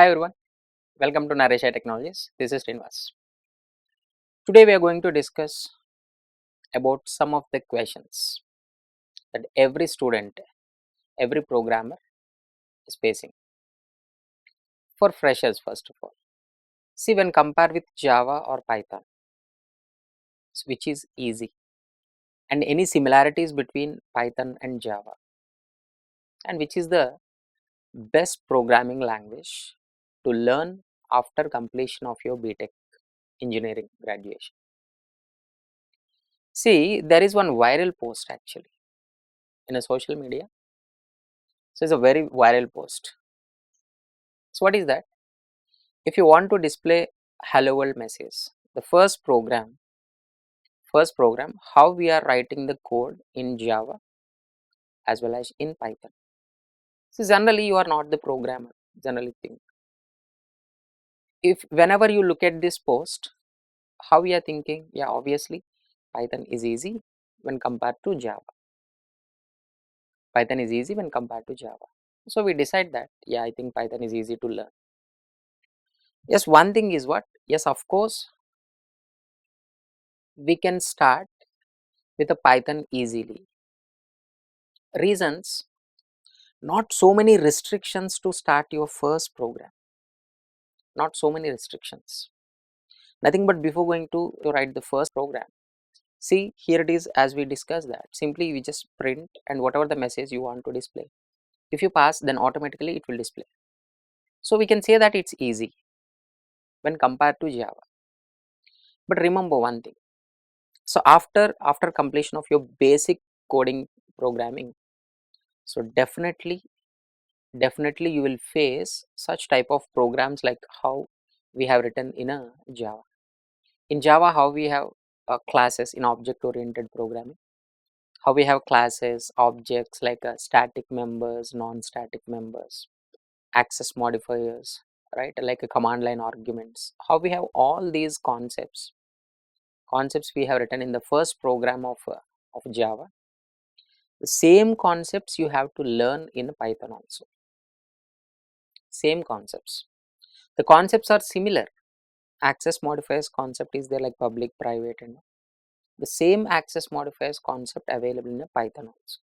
Hi everyone, welcome to Naresh IT Technologies. This is Srinivas. Today we are going to discuss about some of the questions that every student, every programmer is facing. For freshers, first of all, see, when compared with Java or Python, which is easy, and any similarities between Python and Java, and which is the best programming language to learn after completion of your BTech engineering graduation. See, there is one viral post actually in a social media. So it's a very viral post. So what is that? If you want to display hello world message, the first program, how we are writing the code in Java as well as in Python. So generally you are not the programmer, generally think. If whenever you look at this post, how we are thinking, yeah, obviously Python is easy when compared to Java. Python is easy when compared to Java. So we decide that, yeah, I think Python is easy to learn. Yes, one thing is what? Yes, of course, we can start with a Python easily. Reasons, not so many restrictions to start your first program, not so many restrictions, nothing but before going to write the first program. See, here it is, as we discussed that simply we just print and whatever the message you want to display, if you pass, then automatically it will display. So we can say that it's easy when compared to Java. But remember one thing, so after completion of your basic coding programming, so definitely you will face such type of programs like how we have written in a Java. In Java, how we have classes in object oriented programming, how we have classes, objects like static members, non-static members, access modifiers, right, like a command line arguments, how we have all these concepts we have written in the first program of Java. The same concepts you have to learn in Python also. Same concepts. The concepts are similar. Access modifiers concept is there, like public, private, and the same access modifiers concept available in a Python also.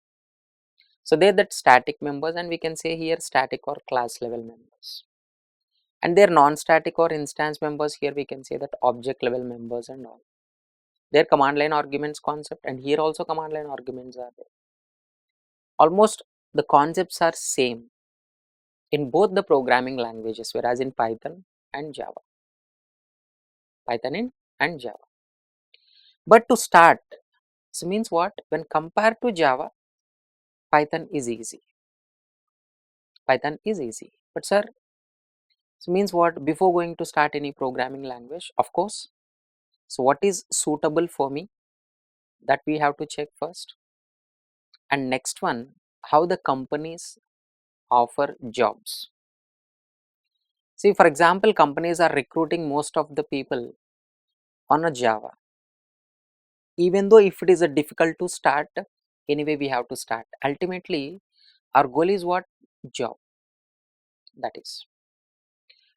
So they're that static members, and we can say here static or class level members, and they're non-static or instance members. Here we can say that object level members and all. Their command line arguments concept, and here also command line arguments are there. Almost the concepts are same in both the programming languages, whereas in Python and Java. And Java. But to start, so means what? When compared to Java, Python is easy. Python is easy. But sir, so means what? Before going to start any programming language, of course, so what is suitable for me? That we have to check first. And next one, how the companies offer jobs. See, for example, companies are recruiting most of the people on a Java. Even though if it is a difficult to start, anyway we have to start. Ultimately, our goal is what? Job. That is.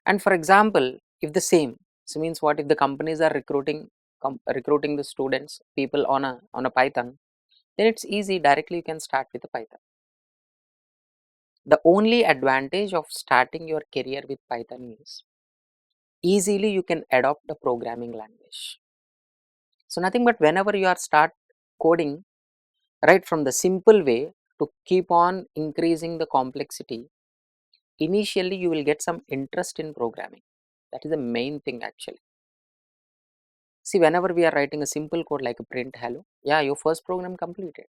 And for example, if the same, so means what? If the companies are recruiting the students, people on a Python, then it's easy. Directly you can start with a Python. The only advantage of starting your career with Python is easily you can adopt a programming language. So nothing but whenever you are start coding, right from the simple way to keep on increasing the complexity, initially you will get some interest in programming. That is the main thing actually. See, whenever we are writing a simple code like a print hello, yeah, your first program completed.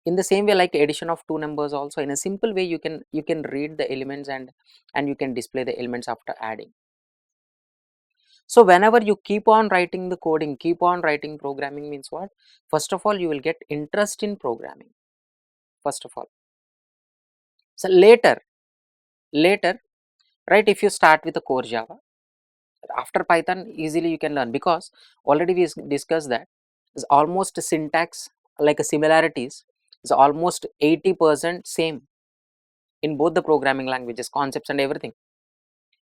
In the same way, like addition of two numbers also, in a simple way you can read the elements and you can display the elements after adding. So whenever you keep on writing the coding, keep on writing programming, means what? First of all, you will get interest in programming. First of all. So later, right, if you start with the core Java, after Python easily you can learn, because already we discussed that is almost syntax like a similarities is almost 80% same in both the programming languages, concepts and everything.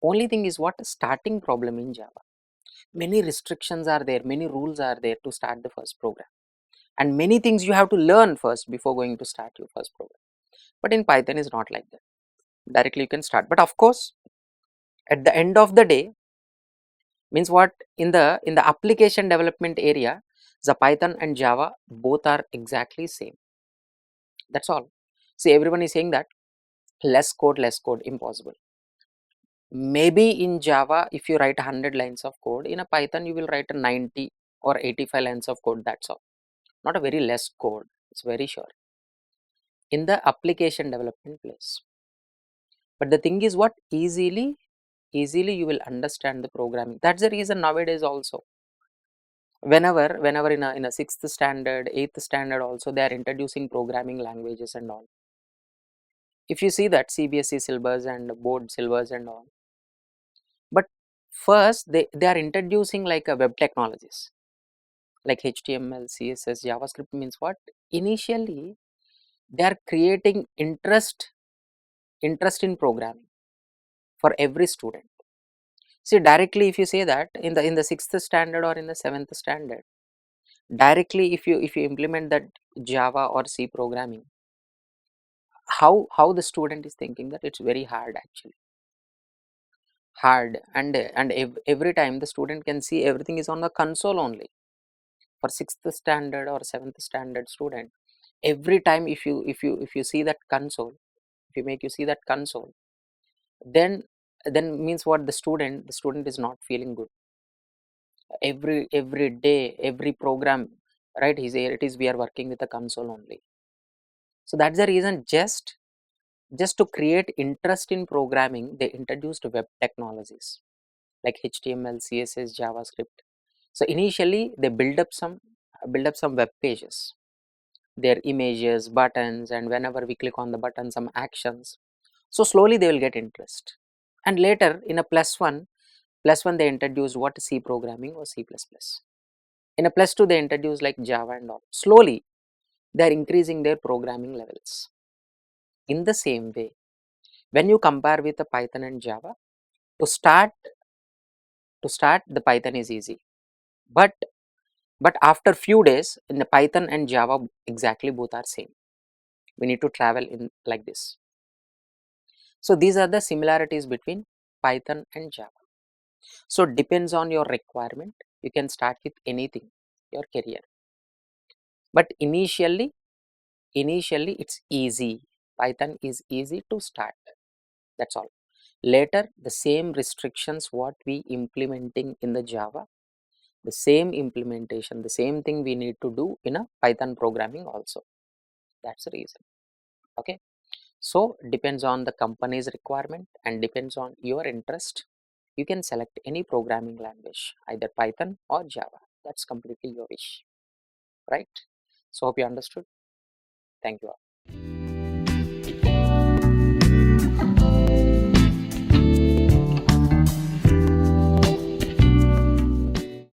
Only thing is what? Starting problem in Java. Many restrictions are there, many rules are there to start the first program, and many things you have to learn first before going to start your first program. But in Python is not like that. Directly you can start. But of course, at the end of the day, means what? In the application development area, the Python and Java both are exactly same. That's all. See, everyone is saying that less code, impossible. Maybe in Java, if you write 100 lines of code, in a Python you will write a 90 or 85 lines of code. That's all. Not a very less code. It's very sure in the application development place. But the thing is what? Easily you will understand the programming. That's the reason nowadays also, whenever in a 6th standard, 8th standard also, they are introducing programming languages and all. If you see that CBSE syllabus and board syllabus and all, but first they are introducing like a web technologies like HTML, CSS, JavaScript. Means what? Initially they are creating interest in programming for every student. See, directly if you say that in the 6th standard or in the 7th standard, directly if you implement that Java or C programming, how the student is thinking that it's very hard, actually hard, and every time the student can see everything is on the console only. For 6th standard or 7th standard student, every time if you see that console, if you make you see that console, then means what? The student is not feeling good. Every day, every program, right? It is we are working with a console only. So that's the reason, just to create interest in programming, they introduced web technologies like HTML, CSS, JavaScript. So initially they build up some web pages, their images, buttons, and whenever we click on the button, some actions. So slowly they will get interest. And later in a plus one they introduced what? C programming or C++. In a +2 they introduced like Java and all. Slowly they are increasing their programming levels. In the same way, when you compare with the Python and Java, to start the Python is easy, but after few days, in the Python and Java exactly both are same. We need to travel in like this. So these are the similarities between Python and Java. So depends on your requirement, you can start with anything, your career. But initially it's easy. Python is easy to start. That's all. Later the same restrictions what we implementing in the Java, the same implementation, the same thing we need to do in a Python programming also. That's the reason. Okay. So depends on the company's requirement and depends on your interest. You can select any programming language, either Python or Java. That's completely your wish, right? So hope you understood. Thank you all.